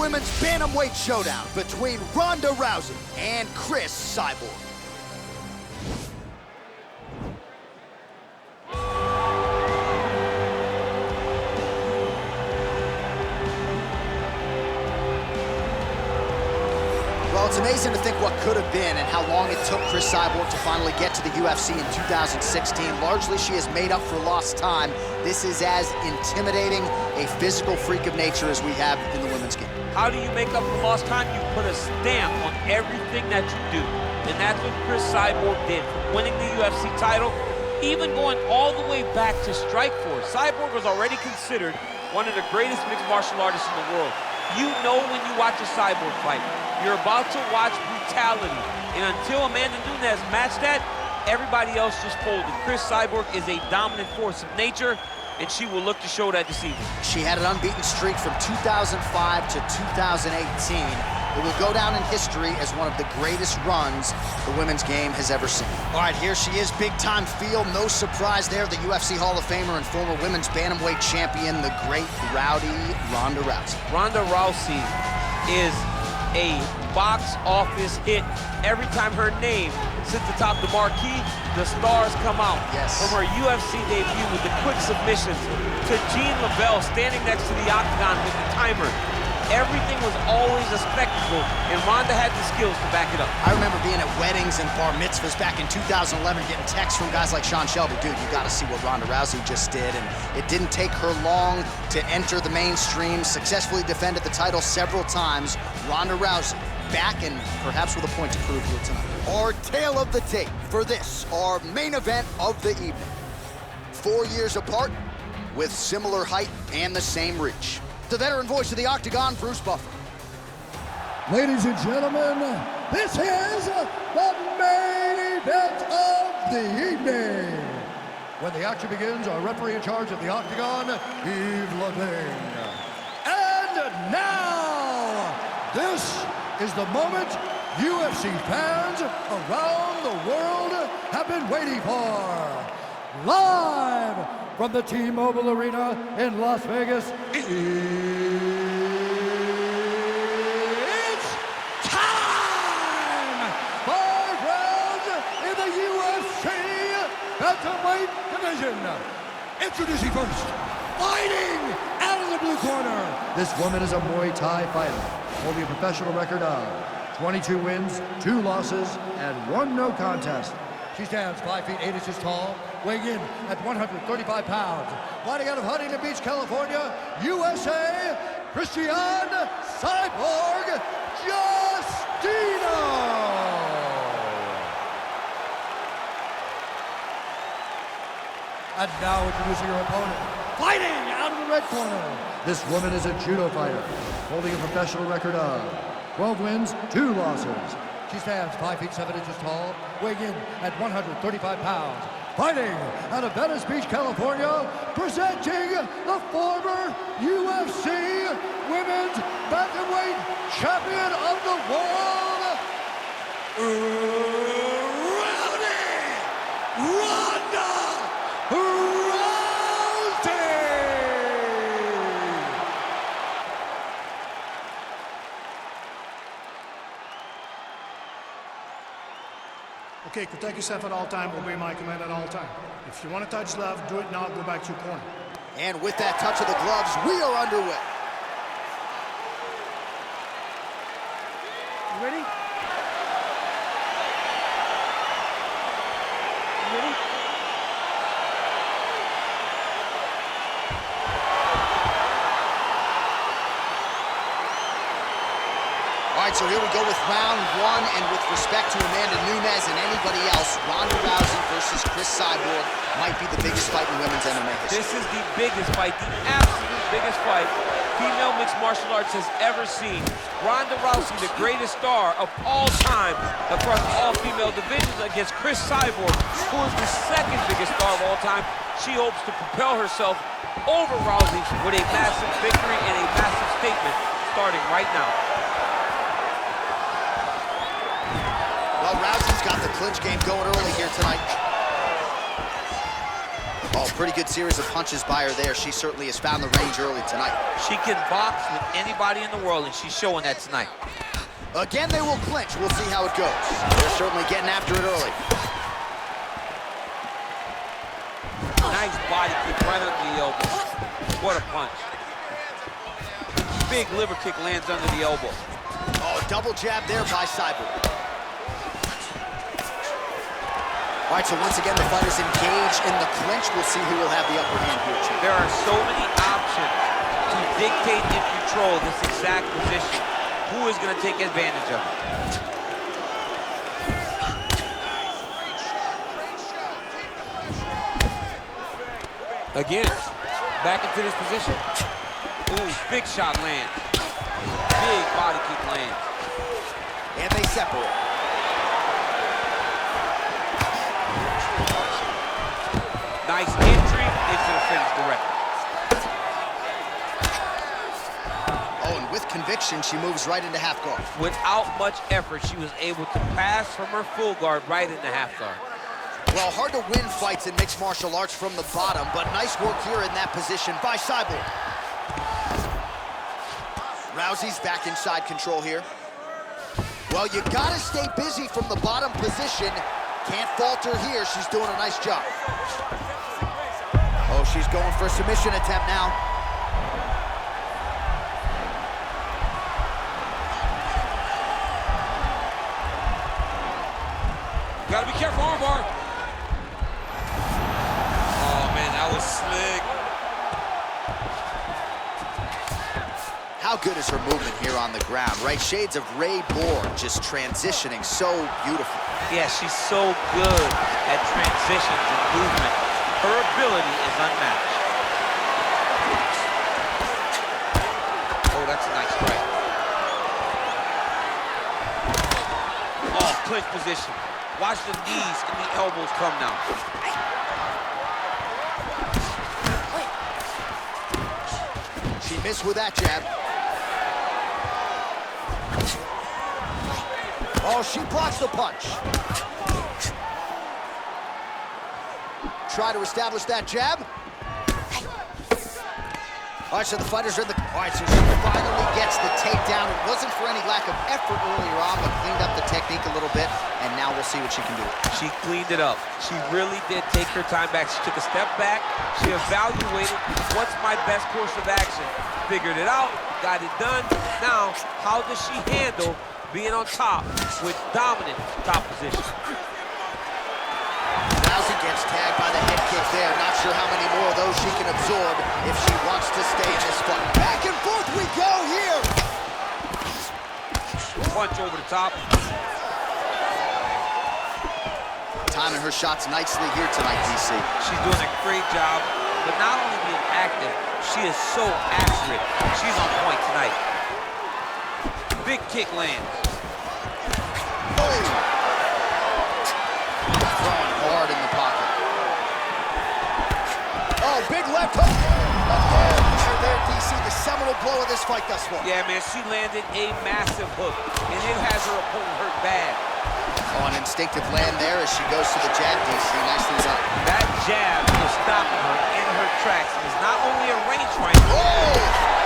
women's Bantamweight showdown between Ronda Rousey and Cris Cyborg. Well, it's amazing to think what could have been and how long it took Cris Cyborg to finally get to the UFC in 2016. Largely, she has made up for lost time. This is as intimidating a physical freak of nature as we have in the women's game. How do you make up for lost time? You put a stamp on everything that you do. And that's what Cris Cyborg did. From winning the UFC title, even going all the way back to Strikeforce. Cyborg was already considered one of the greatest mixed martial artists in the world. You know when you watch a Cyborg fight, you're about to watch brutality. And until Amanda Nunes matched that, everybody else just folded. Cris Cyborg is a dominant force of nature, and she will look to show that this evening. She had an unbeaten streak from 2005 to 2018. It will go down in history as one of the greatest runs the women's game has ever seen. All right, here she is, big-time feel. No surprise there, the UFC Hall of Famer and former women's Bantamweight champion, the great rowdy Ronda Rousey. Ronda Rousey is a box office hit. Every time her name sits atop the marquee, the stars come out. Yes. From her UFC debut with the quick submissions to Jean Lavelle standing next to the octagon with the timer. Everything was always a spectacle, and Ronda had the skills to back it up. I remember being at weddings and bar mitzvahs back in 2011, getting texts from guys like Sean Shelby. Dude, you gotta see what Ronda Rousey just did. And it didn't take her long to enter the mainstream, successfully defended the title several times. Ronda Rousey back and perhaps with a point to prove here tonight. Our tale of the tape for this, our main event of the evening. 4 years apart with similar height and the same reach. The veteran voice of the octagon, Bruce Buffer. Ladies and gentlemen, this is the main event of the evening. When the action begins, our referee in charge of the octagon, Yves Lavigne. And now, this is the moment UFC fans around the world have been waiting for. Live from the T-Mobile Arena in Las Vegas, it's time! 5 rounds in the UFC Bantamweight division. Introducing first, fighting out of the blue corner. This woman is a Muay Thai fighter, holding a professional record of 22 wins, 2 losses, and 1 no contest. She stands 5 feet 8 inches tall, weighing in at 135 pounds. Fighting out of Huntington Beach, California, USA, Cris Cyborg Justino. And now introducing her opponent, fighting out of the red corner. This woman is a judo fighter, holding a professional record of 12 wins, 2 losses. She stands 5 feet 7 inches tall, weighing in at 135 pounds. Fighting out of Venice Beach, California, presenting the former UFC Women's Bantamweight Champion of the World, Ronda Rousey! Okay, protect yourself at all time, obey my command at all time. If you want to touch love, do it now, go back to your corner. And with that touch of the gloves, we are underway. You ready? You ready? All right, so here we go with round 1, and with respect to Amanda Nunes and anybody else, Ronda Rousey versus Cris Cyborg might be the biggest fight in women's MMA history. This is the biggest fight, the absolute biggest fight female mixed martial arts has ever seen. Ronda Rousey, the greatest star of all time across all female divisions, against Cris Cyborg, who is the second biggest star of all time. She hopes to propel herself over Rousey with a massive victory and a massive statement starting right now. Well, Rousey's got the clinch game going early here tonight. Oh, pretty good series of punches by her there. She certainly has found the range early tonight. She can box with anybody in the world, and she's showing that tonight. Again, they will clinch. We'll see how it goes. They're certainly getting after it early. Nice body kick right under the elbow. What a punch. Big liver kick lands under the elbow. Oh, double jab there by Cyborg. All right, so once again, the fighters engage in the clinch. We'll see who will have the upper hand here, Chief. There are so many options to dictate and control this exact position. Who is going to take advantage of it? Again, back into this position. Ooh, big shot lands. Big body kick lands. And they separate. Nice entry into the finish directly. Oh, and with conviction, she moves right into half guard. Without much effort, she was able to pass from her full guard right into half guard. Well, hard to win fights in mixed martial arts from the bottom, but nice work here in that position by Cyborg. Rousey's back inside control here. Well, you gotta stay busy from the bottom position. Can't falter here. She's doing a nice job. Oh, she's going for a submission attempt now. Gotta be careful, armbar. Oh, man, that was slick. How good is her movement here on the ground, right? Shades of Ray Borg, just transitioning so beautiful. Yeah, she's so good at transitions and movement. Her ability is unmatched. Oh, that's a nice strike. Oh, clinch position. Watch the knees and the elbows come now. She missed with that jab. Oh, she blocks the punch. Try to establish that jab. All right, so the fighters are in the... All right, so she finally gets the takedown. It wasn't for any lack of effort earlier on, but cleaned up the technique a little bit, and now we'll see what she can do. She cleaned it up. She really did take her time back. She took a step back. She evaluated what's my best course of action. Figured it out, got it done. Now, how does she handle being on top with dominant top position? Rousey gets tagged by the head kick there. Not sure how many more of those she can absorb if she wants to stay in this fight. Back and forth we go here. Punch over the top. Timing her shots nicely here tonight, DC. She's doing a great job, but not only being active, she is so accurate. She's on point tonight. Big kick lands. Oh. Throwing hard in the pocket. Oh, big left hook. Again, there, DC, the seminal blow of this fight thus far. Yeah, man, she landed a massive hook, and it has her opponent hurt bad. Oh, an instinctive land there as she goes to the jab, DC. Nicely done. That jab is stopping her in her tracks. It's not only a range fight. Oh!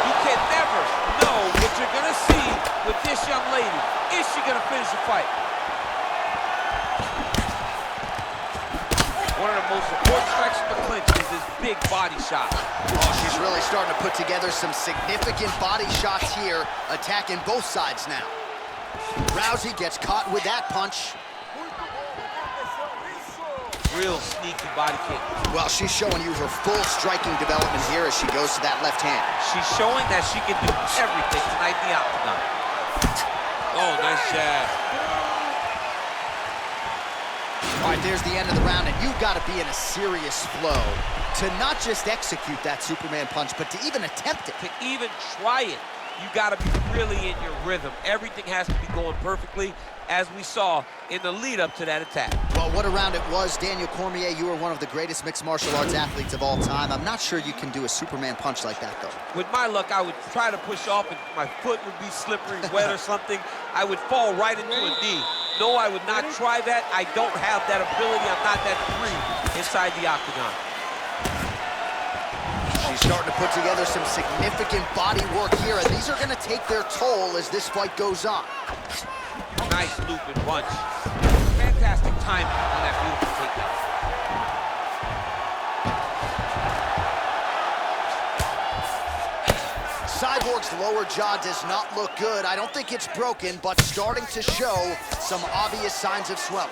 You can never know what you're going to see with this young lady. Is she going to finish the fight? One of the most important strikes in the clinch is this big body shot. Oh, she's really starting to put together some significant body shots here, attacking both sides now. Rousey gets caught with that punch. Real sneaky body kick. Well, she's showing you her full striking development here as she goes to that left hand. She's showing that she can do everything tonight in the octagon. Oh, nice jab. All right, there's the end of the round, and you've got to be in a serious flow to not just execute that Superman punch, but to even attempt it. To even try it, you got to be really in your rhythm. Everything has to be going perfectly, as we saw in the lead-up to that attack. Well, what a round it was. Daniel Cormier, you are one of the greatest mixed martial arts athletes of all time. I'm not sure you can do a Superman punch like that, though. With my luck, I would try to push off, and my foot would be slippery, wet or something. I would fall right into a knee. No, I would not try that. I don't have that ability. I'm not that free inside the octagon. She's starting to put together some significant body work here, and these are going to take their toll as this fight goes on. Nice looping punch. Fantastic timing on that beautiful takedown. Cyborg's lower jaw does not look good. I don't think it's broken, but starting to show some obvious signs of swelling.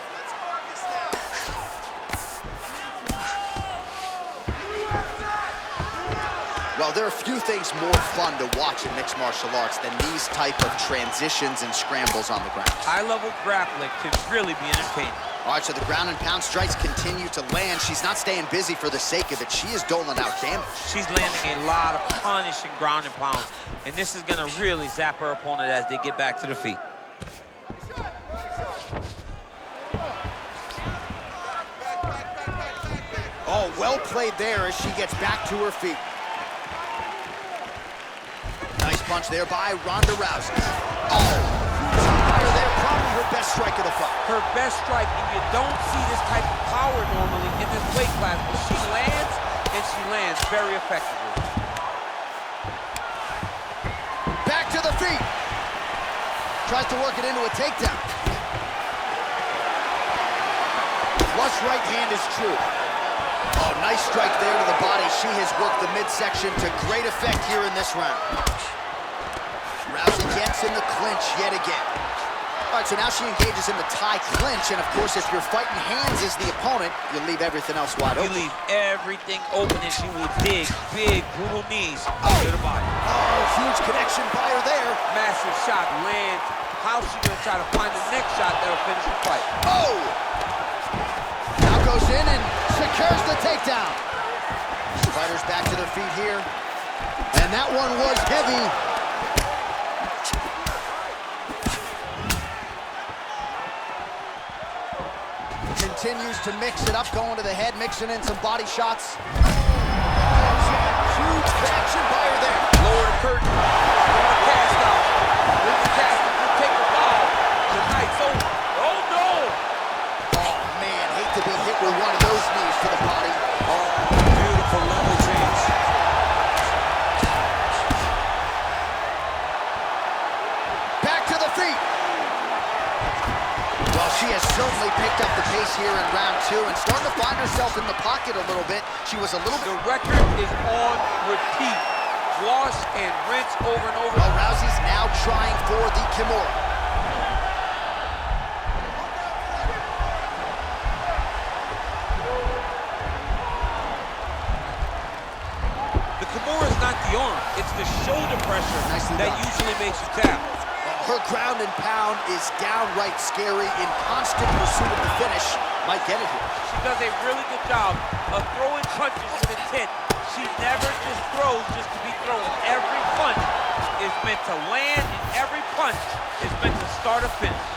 Well, there are few things more fun to watch in mixed martial arts than these type of transitions and scrambles on the ground. High-level grappling can really be entertaining. All right, so the ground and pound strikes continue to land. She's not staying busy for the sake of it. She is doling out damage. She's landing a lot of punishing ground and pound, and this is gonna really zap her opponent as they get back to the feet. Oh, well played there as she gets back to her feet. Nice punch there by Ronda Rousey. Oh, fire there, probably her best strike of the fight. Her best strike, and you don't see this type of power normally in this weight class, but she lands, and she lands very effectively. Back to the feet. Tries to work it into a takedown. Flush right hand is true. Oh, nice strike there to the body. She has worked the midsection to great effect here in this round. Rousey gets in the clinch yet again. All right, so now she engages in the tie clinch, and of course, if you're fighting hands as the opponent, you leave everything else wide open. You leave everything open, and she will dig big, brutal knees to the body. Oh, huge connection by her there. Massive shot lands. How's she gonna try to find the next shot that'll finish the fight? Oh! Now goes in and secures the takedown. Fighters back to their feet here. And that one was heavy. Continues to mix it up, going to the head, mixing in some body shots. Huge connection by her there. Lower the curtain. Bring the cast out. Bring the cast out. We'll take the bow. The night's over. Oh, no! Oh, man, hate to be hit with one of those knees to the body. Oh, beautiful level change. Back to the feet. Well, she has certainly picked up the pace here in round two and starting to find herself in the pocket a little bit. She was a little bit... The record is on repeat. Wash and rinse over and over. Well, Rousey's now trying for the Kimura. The Kimura is not the arm. It's the shoulder pressure that usually makes you tap. Her ground and pound is downright scary. In constant pursuit of the finish, might get it here. She does a really good job of throwing punches with intent. She never just throws just to be throwing. Every punch is meant to land, and every punch is meant to start a finish.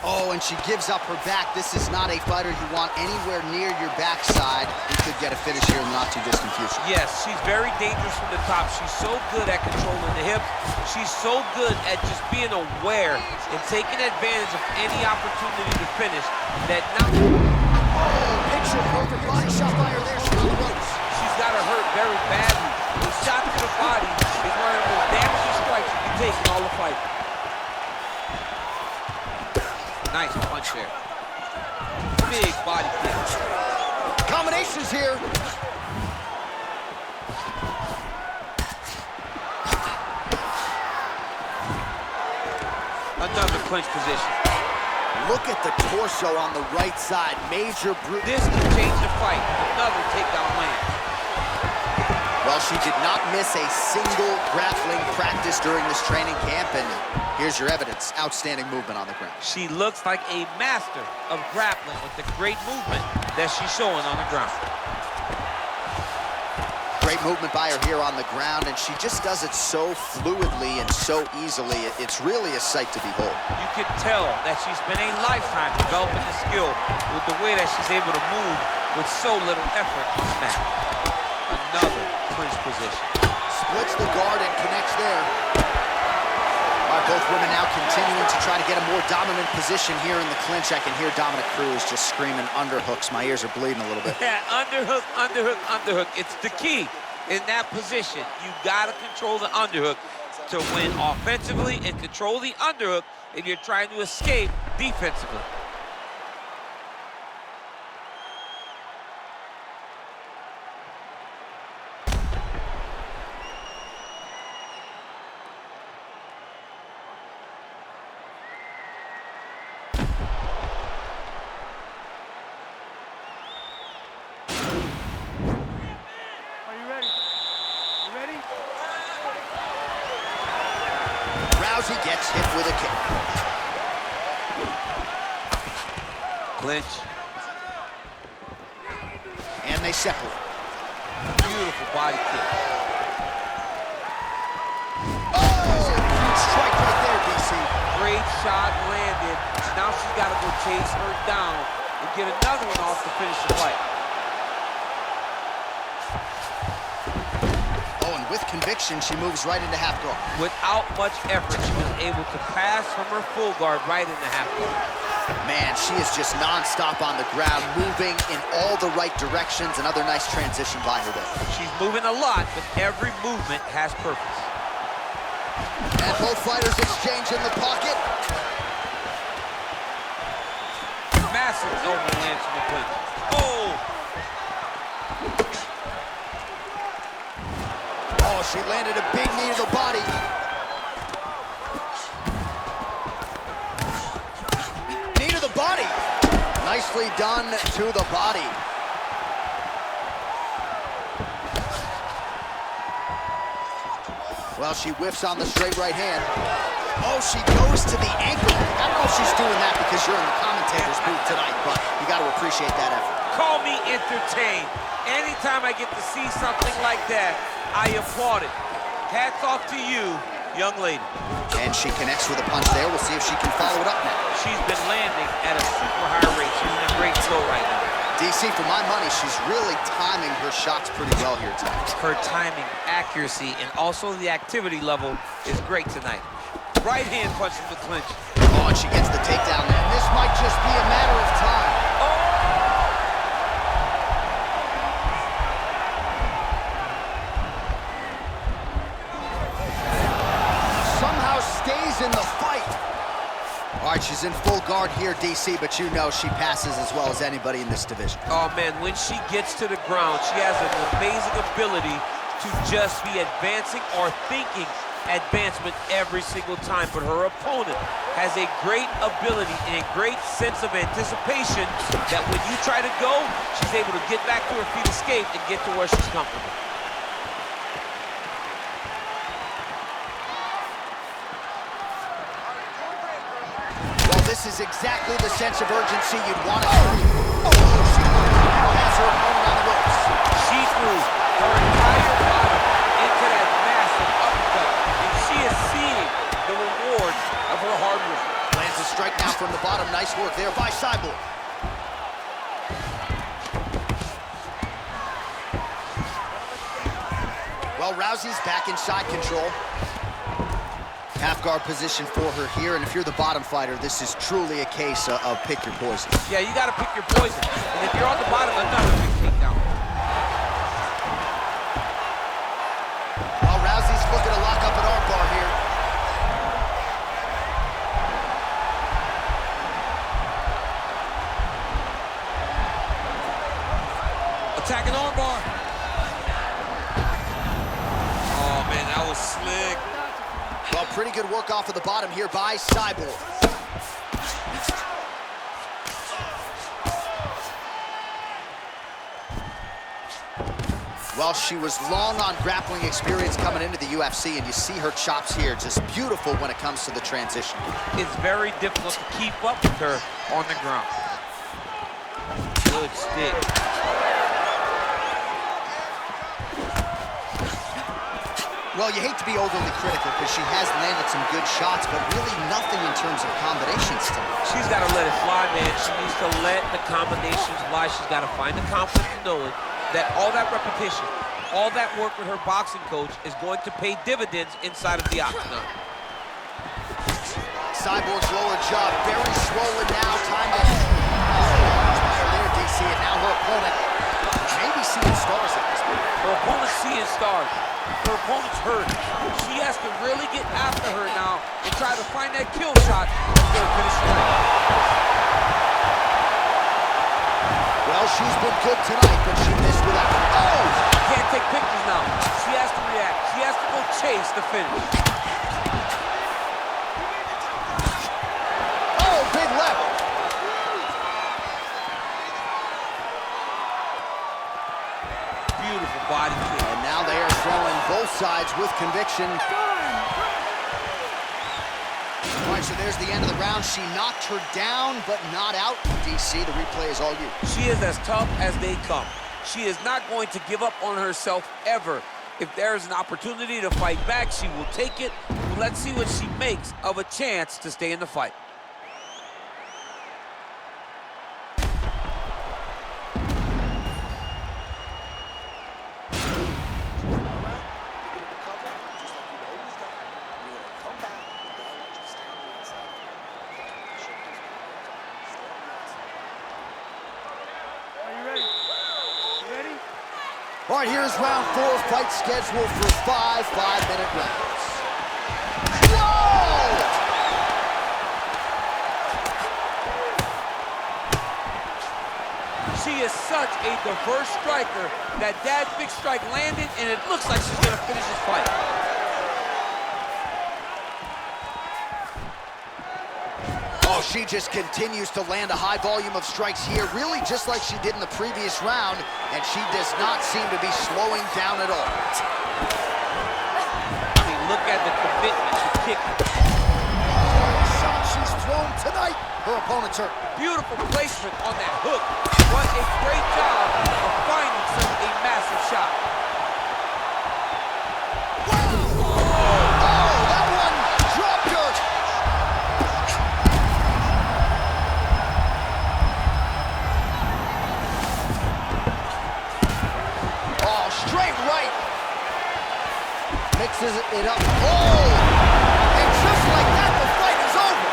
Oh, and she gives up her back. This is not a fighter you want anywhere near your backside. You could get a finish here in the not-too-distant future. Yes, she's very dangerous from the top. She's so good at controlling the hips. She's so good at just being aware and taking advantage of any opportunity to finish that now... Oh, picture-perfect body shot by her there. She's on the ropes. She's got her hurt very badly. The shot to the body is one of the most damaging strikes you can take in all the fight. Nice punch there. Big body kick. Combinations here. Another clinch position. Look at the torso on the right side. Major brute. This could change the fight. Another takedown land. Well, she did not miss a single grappling practice during this training camp, and here's your evidence. Outstanding movement on the ground. She looks like a master of grappling with the great movement that she's showing on the ground. Great movement by her here on the ground, and she just does it so fluidly and so easily. It's really a sight to behold. You can tell that she's been a lifetime developing the skill with the way that she's able to move with so little effort on the mat. Another clinch position. Splits the guard and connects there. All All right, both women now continuing to try to get a more dominant position here in the clinch. I can hear Dominic Cruz just screaming underhooks. My ears are bleeding a little bit. Yeah, underhook, underhook, underhook. It's the key in that position. You got to control the underhook to win offensively and control the underhook if you're trying to escape defensively. Rousey gets hit with a kick. Clinch. And they separate. Beautiful body kick. Oh! Huge strike right there, DC. Great shot landed. Now she's got to go chase her down and get another one off to finish the fight. With conviction, she moves right into half guard. Without much effort, she was able to pass from her full guard right into half guard. Man, she is just nonstop on the ground, moving in all the right directions. Another nice transition by her there. She's moving a lot, but every movement has purpose. And both fighters exchange in the pocket. Massive elbow lands from the clinch. Oh! Oh, she landed a big knee to the body. Knee to the body. Nicely done to the body. Well, she whiffs on the straight right hand. Oh, she goes to the ankle. I don't know if she's doing that because you're in the commentator's booth tonight, but you got to appreciate that effort. Call me entertained. Anytime I get to see something like that, I applaud it. Hats off to you, young lady. And she connects with a punch there. We'll see if she can follow it up now. She's been landing at a super high rate. She's in a great flow right now. DC, for my money, she's really timing her shots pretty well here tonight. Her timing, accuracy, and also the activity level is great tonight. Right hand punch from the clinch. Oh, and she gets the takedown. And this might just be a matter of time. In the fight. All right, she's in full guard here, DC, but you know she passes as well as anybody in this division. Oh, man, when she gets to the ground, she has an amazing ability to just be advancing or thinking advancement every single time. But her opponent has a great ability and a great sense of anticipation that when you try to go, she's able to get back to her feet, escape, and get to where she's comfortable. This is exactly the sense of urgency you'd want to see. Oh, she has her opponent on the ropes. She threw her entire body into that massive uppercut, and she is seeing the rewards of her hard work. Lands a strike now from the bottom. Nice work there by Cyborg. Well, Rousey's back in side control. Half guard position for her here, and if you're the bottom fighter, this is truly a case of pick your poison. Yeah, you got to pick your poison. And if you're on the bottom, another big takedown. Well, Rousey's looking to lock up an armbar here. Attacking armbar. Oh, man, that was slick. Well, pretty good work off of the bottom here by Cyborg. Well, she was long on grappling experience coming into the UFC, and you see her chops here, just beautiful when it comes to the transition. It's very difficult to keep up with her on the ground. Good stick. Well, you hate to be overly critical because she has landed some good shots, but really nothing in terms of combinations tonight. She's got to let it fly, man. She needs to let the combinations fly. She's got to find the confidence in knowing that all that repetition, all that work with her boxing coach is going to pay dividends inside of the octagon. Cyborg's lower jaw very swollen now. Time to there, DC, and now her opponent maybe seeing stars at this point. Her opponent's seeing stars. Her opponent's hurt. She has to really get after her now and try to find that kill shot for her finishing. Well, she's been good tonight, but she missed without it. Oh! Can't take pictures now. She has to react. She has to go chase the finish. Oh, big left. Beautiful body kick. And now they are throwing both sides with conviction. All right, so there's the end of the round. She knocked her down, but not out. DC, the replay is all you. She is as tough as they come. She is not going to give up on herself ever. If there is an opportunity to fight back, she will take it. Let's see what she makes of a chance to stay in the fight. All right, here's round 4, fight scheduled for 5 5-minute rounds. Whoa! She is such a diverse striker that big strike landed, and it looks like she's gonna finish this fight. Oh, she just continues to land a high volume of strikes here, really just like she did in the previous round, and she does not seem to be slowing down at all. I mean, look at the commitment to kicking. Shot she's thrown tonight. Her opponent's hurt. Beautiful placement on that hook. What a great job of finding such a massive shot. Mixes it up. Oh! And just like that, the fight is over.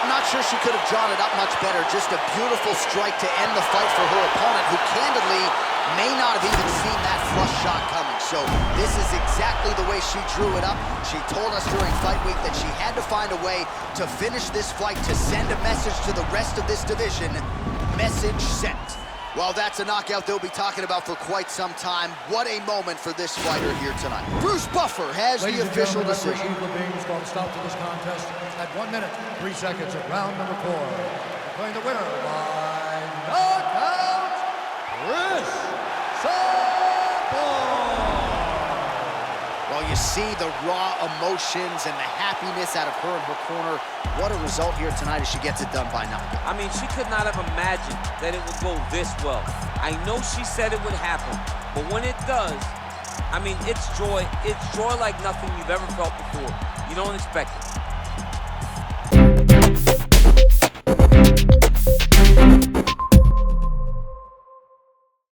I'm not sure she could have drawn it up much better. Just a beautiful strike to end the fight for her opponent, who candidly may not have even seen that flush shot coming. So this is exactly the way she drew it up. She told us during fight week that she had to find a way to finish this fight, to send a message to the rest of this division. Message sent. Well, that's a knockout they'll be talking about for quite some time. What a moment for this fighter here tonight. Bruce Buffer has the official decision. Ladies and gentlemen, going to stop to this contest at 1 minute, 3 seconds of round number 4. Declaring the winner by knockout, Cris Cyborg. Well, you see the raw emotions and the happiness out of her in her corner. What a result here tonight as she gets it done by knockout. I mean, she could not have imagined that it would go this well. I know she said it would happen, but when it does, I mean, it's joy. It's joy like nothing you've ever felt before. You don't expect it.